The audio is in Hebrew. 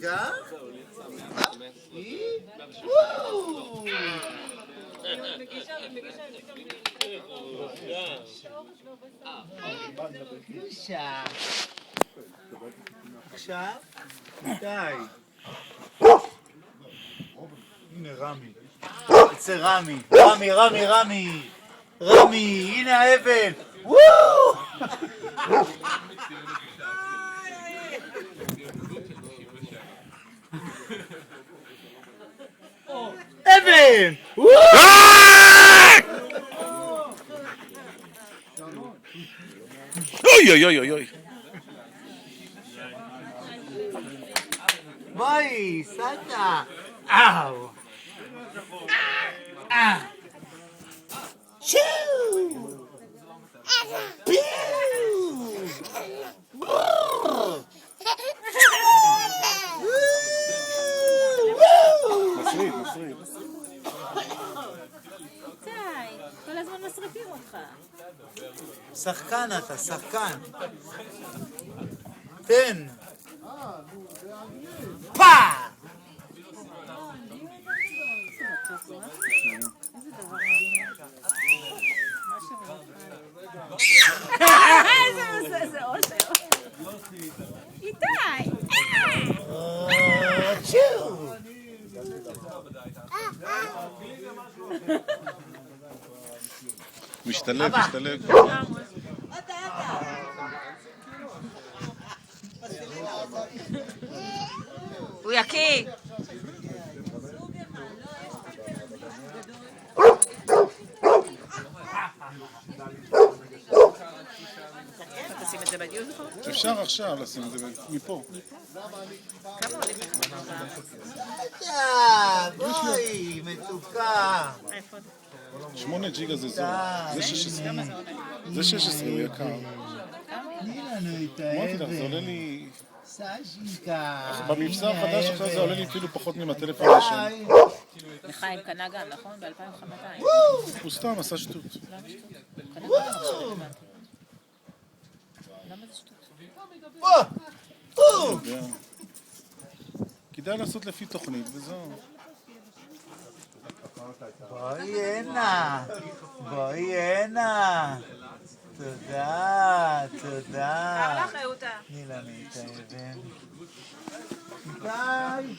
רגע. בבקשה. עכשיו, די. הנה רמי. זה רמי. רמי, הנה האבן. אבן! אוי אוי אוי אוי. בואי, סטה. אאו. צ'ו! פיו! מסריט. די, כל הזמן מסריפים אותך. שחקן אתה, שחקן. תן. פאה! איזה אושר. איתי. צ'ו! משתלב. הוא יקיא. תשים את זה בדיון פה? אפשר עכשיו לשים את זה מפה. כמה עולים לך? בואי, מתוקה. 8 ג'יגה זה זול. זה 16. זה 16, הוא יקר. תני לנו את אמרתי לך, זה האבן. עולה לי... סשינקה. במבצע החדש עכשיו זה עולה לי אפילו פחות מהטלפון הראשון. לחיים קנה גם, נכון? ב-2500. הוא סתם עשה שטות. למה שטות? למה זה שטות? כדאי לעשות לפי תוכנית וזהו. בואי הנה. תודה. כמה לך, אהותה? תני לנו את האבן. ביי.